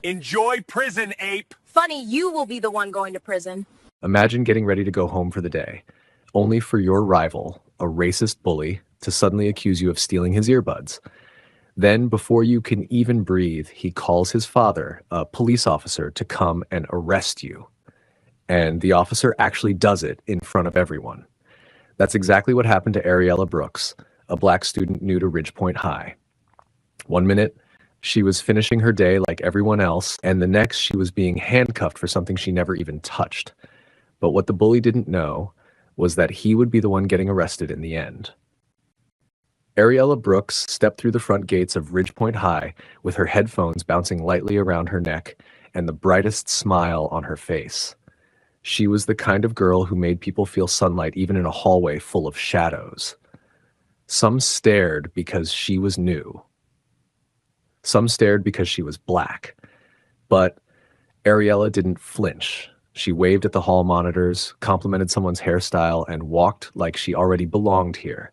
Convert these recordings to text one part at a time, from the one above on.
Enjoy prison, ape! Funny, you will be the one going to prison. Imagine getting ready to go home for the day, only for your rival, a racist bully, to suddenly accuse you of stealing his earbuds. Then, before you can even breathe, he calls his father, a police officer, to come and arrest you. And the officer actually does it in front of everyone. That's exactly what happened to Ariella Brooks, a black student new to Ridgepoint High. One minute, she was finishing her day like everyone else, and the next she was being handcuffed for something she never even touched. But what the bully didn't know was that he would be the one getting arrested in the end. Ariella Brooks stepped through the front gates of Ridgepoint High with her headphones bouncing lightly around her neck and the brightest smile on her face. She was the kind of girl who made people feel sunlight even in a hallway full of shadows. Some stared because she was new. Some stared because she was black. But Ariella didn't flinch. She waved at the hall monitors, complimented someone's hairstyle, and walked like she already belonged here.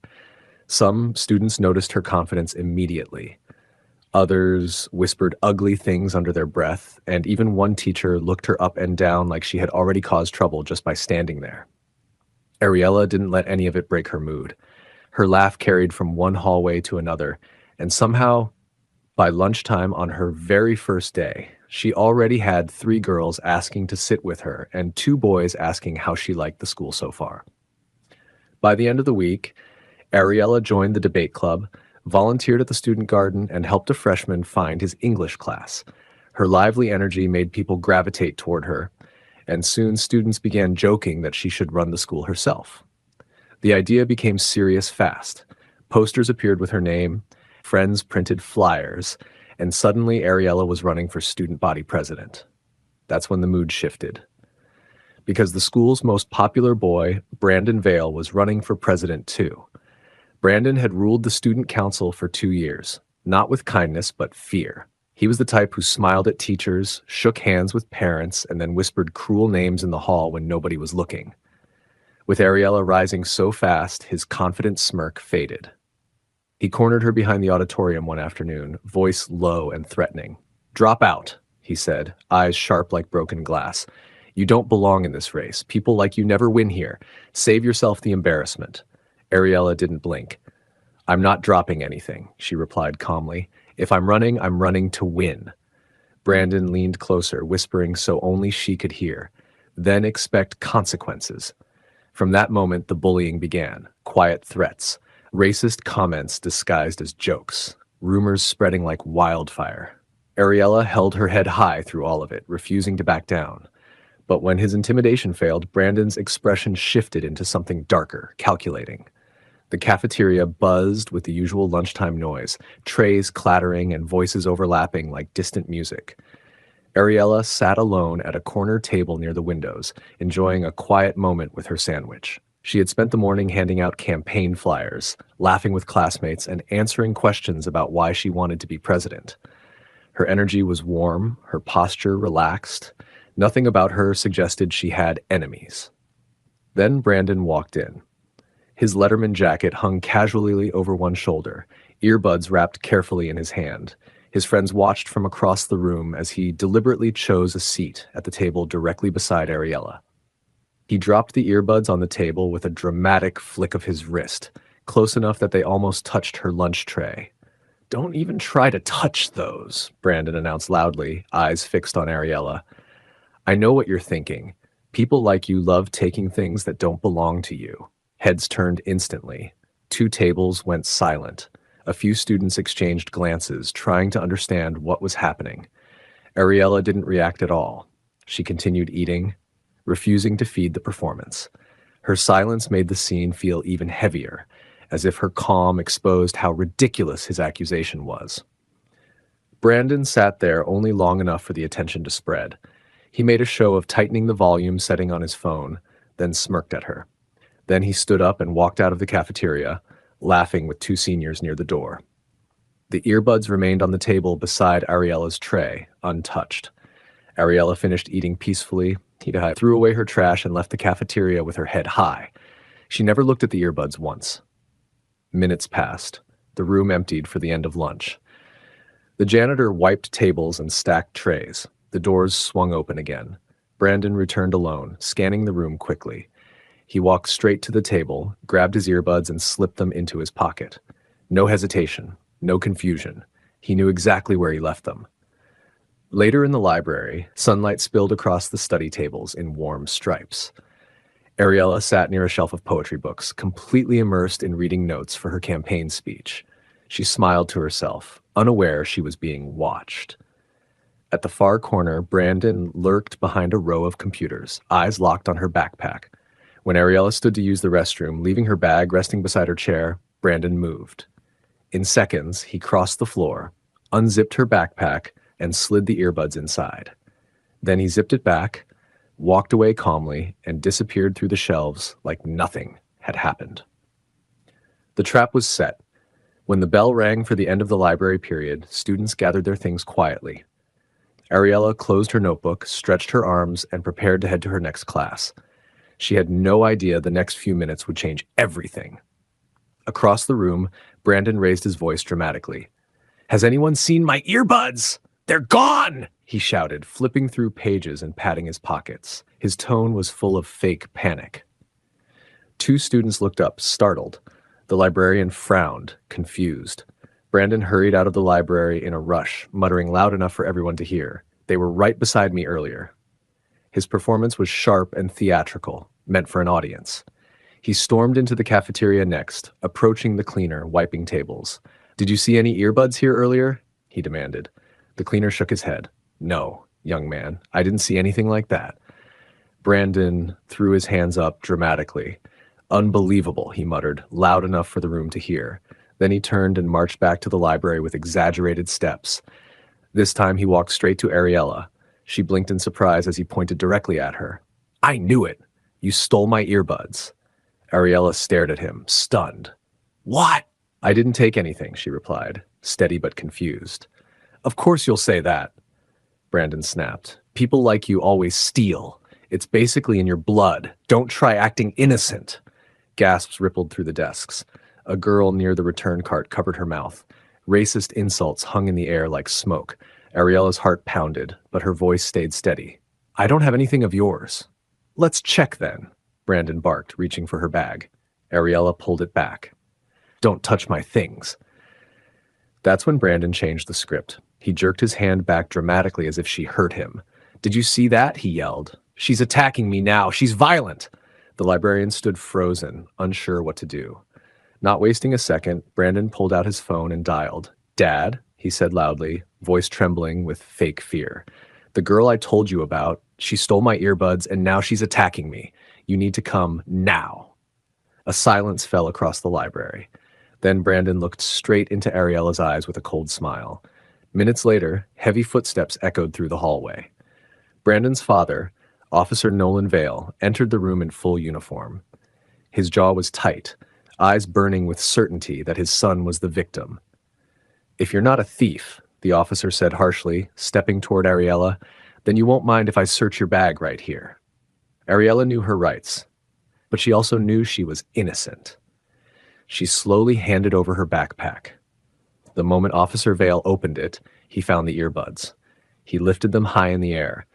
Some students noticed her confidence immediately. Others whispered ugly things under their breath, and even one teacher looked her up and down like she had already caused trouble just by standing there. Ariella didn't let any of it break her mood. Her laugh carried from one hallway to another, and somehow, by lunchtime on her very first day, she already had 3 girls asking to sit with her and 2 boys asking how she liked the school so far. By the end of the week, Ariella joined the debate club, volunteered at the student garden, and helped a freshman find his English class. Her lively energy made people gravitate toward her, and soon students began joking that she should run the school herself. The idea became serious fast. Posters appeared with her name, friends printed flyers, and suddenly Ariella was running for student body president. That's when the mood shifted. Because the school's most popular boy, Brandon Vale, was running for president too. Brandon had ruled the student council for 2 years, not with kindness, but fear. He was the type who smiled at teachers, shook hands with parents, and then whispered cruel names in the hall when nobody was looking. With Ariella rising so fast, his confident smirk faded. He cornered her behind the auditorium one afternoon, voice low and threatening. "Drop out," he said, eyes sharp like broken glass. "You don't belong in this race. People like you never win here. Save yourself the embarrassment." Ariella didn't blink. "I'm not dropping anything," she replied calmly. "If I'm running to win." Brandon leaned closer, whispering so only she could hear. "Then expect consequences." From that moment, the bullying began. Quiet threats, racist comments disguised as jokes, rumors spreading like wildfire. Ariella held her head high through all of it, refusing to back down. But when his intimidation failed, Brandon's expression shifted into something darker, calculating. The cafeteria buzzed with the usual lunchtime noise, trays clattering and voices overlapping like distant music. Ariella sat alone at a corner table near the windows, enjoying a quiet moment with her sandwich. She had spent the morning handing out campaign flyers, laughing with classmates, and answering questions about why she wanted to be president. Her energy was warm, her posture relaxed. Nothing about her suggested she had enemies. Then Brandon walked in. His Letterman jacket hung casually over one shoulder, earbuds wrapped carefully in his hand. His friends watched from across the room as he deliberately chose a seat at the table directly beside Ariella. He dropped the earbuds on the table with a dramatic flick of his wrist, close enough that they almost touched her lunch tray. "Don't even try to touch those," Brandon announced loudly, eyes fixed on Ariella. "I know what you're thinking. People like you love taking things that don't belong to you." Heads turned instantly. 2 tables went silent. A few students exchanged glances, trying to understand what was happening. Ariella didn't react at all. She continued eating, refusing to feed the performance. Her silence made the scene feel even heavier, as if her calm exposed how ridiculous his accusation was. Brandon sat there only long enough for the attention to spread. He made a show of tightening the volume setting on his phone, then smirked at her. Then he stood up and walked out of the cafeteria, laughing with 2 seniors near the door. The earbuds remained on the table beside Ariella's tray, untouched. Ariella finished eating peacefully. He threw away her trash and left the cafeteria with her head high. She never looked at the earbuds once. Minutes passed. The room emptied for the end of lunch. The janitor wiped tables and stacked trays. The doors swung open again. Brandon returned alone, scanning the room quickly. He walked straight to the table, grabbed his earbuds, and slipped them into his pocket. No hesitation, no confusion. He knew exactly where he left them. Later in the library, sunlight spilled across the study tables in warm stripes. Ariella sat near a shelf of poetry books, completely immersed in reading notes for her campaign speech. She smiled to herself, unaware she was being watched. At the far corner, Brandon lurked behind a row of computers, eyes locked on her backpack. When Ariella stood to use the restroom, leaving her bag resting beside her chair, Brandon moved. In seconds, he crossed the floor, unzipped her backpack, and slid the earbuds inside. Then he zipped it back, walked away calmly, and disappeared through the shelves like nothing had happened. The trap was set. When the bell rang for the end of the library period, students gathered their things quietly. Ariella closed her notebook, stretched her arms, and prepared to head to her next class. She had no idea the next few minutes would change everything. Across the room, Brandon raised his voice dramatically. "Has anyone seen my earbuds? They're gone!" he shouted, flipping through pages and patting his pockets. His tone was full of fake panic. Two students looked up, startled. The librarian frowned, confused. Brandon hurried out of the library in a rush, muttering loud enough for everyone to hear. "They were right beside me earlier." His performance was sharp and theatrical, meant for an audience. He stormed into the cafeteria next, approaching the cleaner, wiping tables. "Did you see any earbuds here earlier?" he demanded. The cleaner shook his head. "No, young man, I didn't see anything like that." Brandon threw his hands up dramatically. "Unbelievable," he muttered, loud enough for the room to hear. Then he turned and marched back to the library with exaggerated steps. This time he walked straight to Ariella. She blinked in surprise as he pointed directly at her. "I knew it! You stole my earbuds." Ariella stared at him, stunned. "What?" "I didn't take anything," she replied, steady but confused. "Of course you'll say that," Brandon snapped. "People like you always steal. It's basically in your blood. Don't try acting innocent." Gasps rippled through the desks. A girl near the return cart covered her mouth. Racist insults hung in the air like smoke. Ariella's heart pounded, but her voice stayed steady. "I don't have anything of yours." "Let's check then," Brandon barked, reaching for her bag. Ariella pulled it back. "Don't touch my things." That's when Brandon changed the script. He jerked his hand back dramatically as if she hurt him. "Did you see that?" he yelled. "She's attacking me now. She's violent." The librarian stood frozen, unsure what to do. Not wasting a second, Brandon pulled out his phone and dialed. "Dad," he said loudly, voice trembling with fake fear. "The girl I told you about, she stole my earbuds and now she's attacking me. You need to come now." A silence fell across the library. Then Brandon looked straight into Ariella's eyes with a cold smile. Minutes later, heavy footsteps echoed through the hallway. Brandon's father, Officer Nolan Vale, entered the room in full uniform. His jaw was tight, eyes burning with certainty that his son was the victim. "If you're not a thief," the officer said harshly, stepping toward Ariella, "then you won't mind if I search your bag right here." Ariella knew her rights, but she also knew she was innocent. She slowly handed over her backpack. The moment Officer Vale opened it, he found the earbuds. He lifted them high in the air.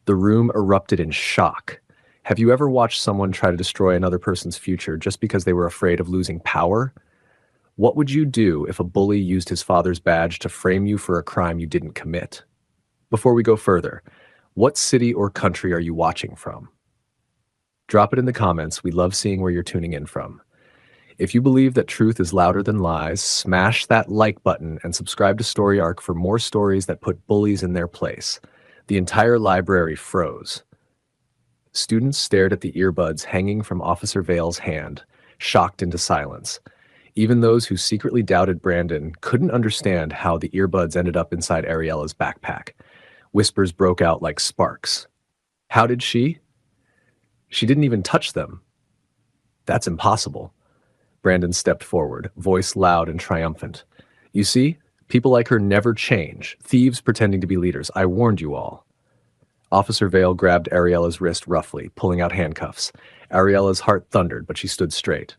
The room erupted in shock. Have you ever watched someone try to destroy another person's future just because they were afraid of losing power? What would you do if a bully used his father's badge to frame you for a crime you didn't commit? Before we go further, what city or country are you watching from? Drop it in the comments. We love seeing where you're tuning in from. If you believe that truth is louder than lies, smash that like button and subscribe to Story Arc for more stories that put bullies in their place. The entire library froze. Students stared at the earbuds hanging from Officer Vale's hand, shocked into silence. Even those who secretly doubted Brandon couldn't understand how the earbuds ended up inside Ariella's backpack. Whispers broke out like sparks. How did she? She didn't even touch them. That's impossible. Brandon stepped forward, voice loud and triumphant. You see, people like her never change. Thieves pretending to be leaders. I warned you all. Officer Vale grabbed Ariella's wrist roughly, pulling out handcuffs. Ariella's heart thundered, but she stood straight.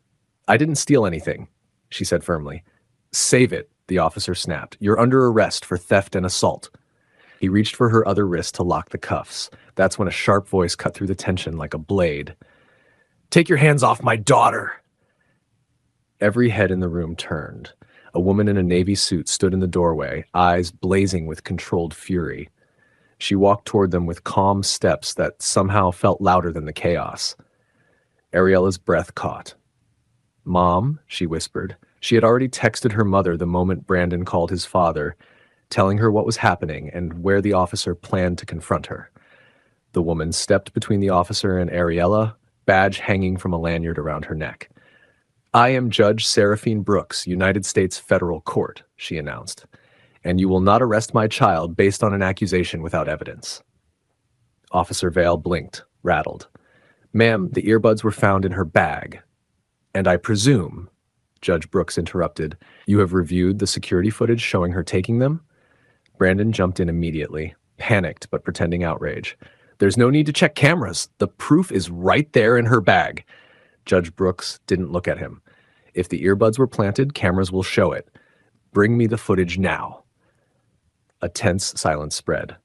I didn't steal anything, she said firmly. Save it, The officer snapped. "You're under arrest for theft and assault." He reached for her other wrist to lock the cuffs. That's when a sharp voice cut through the tension like a blade. "Take your hands off my daughter!" Every head in the room turned. A woman in a navy suit stood in the doorway, eyes blazing with controlled fury. She walked toward them with calm steps that somehow felt louder than the chaos. Ariella's breath caught. "Mom," she whispered. She had already texted her mother the moment Brandon called his father, telling her what was happening and where the officer planned to confront her. The woman stepped between the officer and Ariella, badge hanging from a lanyard around her neck. "I am Judge Seraphine Brooks, United States Federal Court," she announced, "and you will not arrest my child based on an accusation without evidence." Officer Vale blinked, rattled. "Ma'am, the earbuds were found in her bag. And I presume," Judge Brooks interrupted, "you have reviewed the security footage showing her taking them?" Brandon jumped in immediately, panicked but pretending outrage. "There's no need to check cameras. The proof is right there in her bag." Judge Brooks didn't look at him. "If the earbuds were planted, cameras will show it. Bring me the footage now." A tense silence spread.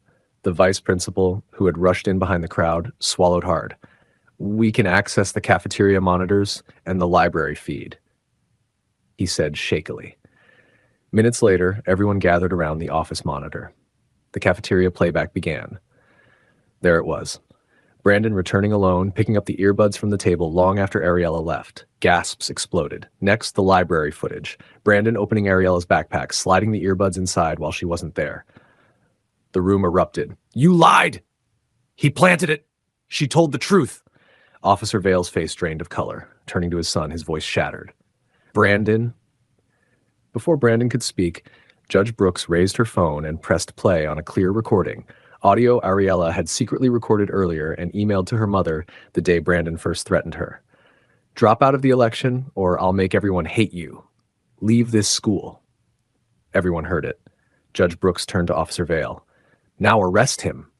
The vice principal, who had rushed in behind the crowd, swallowed hard. "We can access the cafeteria monitors and the library feed," he said shakily. Minutes later, everyone gathered around the office monitor. The cafeteria playback began. There it was. Brandon returning alone, picking up the earbuds from the table long after Ariella left. Gasps exploded. Next, the library footage. Brandon opening Ariella's backpack, sliding the earbuds inside while she wasn't there. The room erupted. "You lied! He planted it! She told the truth!" Officer Vale's face drained of color. Turning to his son, his voice shattered. "Brandon." Before Brandon could speak, Judge Brooks raised her phone and pressed play on a clear recording. Audio Ariella had secretly recorded earlier and emailed to her mother the day Brandon first threatened her. "Drop out of the election, or I'll make everyone hate you. Leave this school." Everyone heard it. Judge Brooks turned to Officer Vale. "Now arrest him."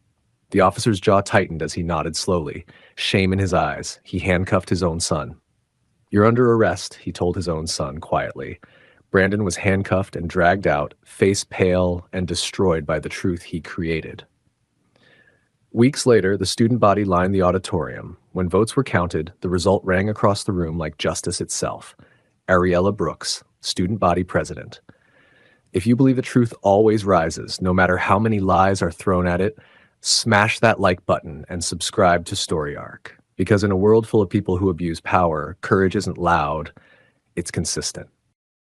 The officer's jaw tightened as he nodded slowly, shame in his eyes. He handcuffed his own son. "You're under arrest," he told his own son quietly. Brandon was handcuffed and dragged out, face pale and destroyed by the truth he created. Weeks later, the student body lined the auditorium. When votes were counted, the result rang across the room like justice itself. Ariella Brooks, student body president. If you believe the truth always rises, no matter how many lies are thrown at it, smash that like button and subscribe to Story Arc. Because in a world full of people who abuse power, courage isn't loud, it's consistent.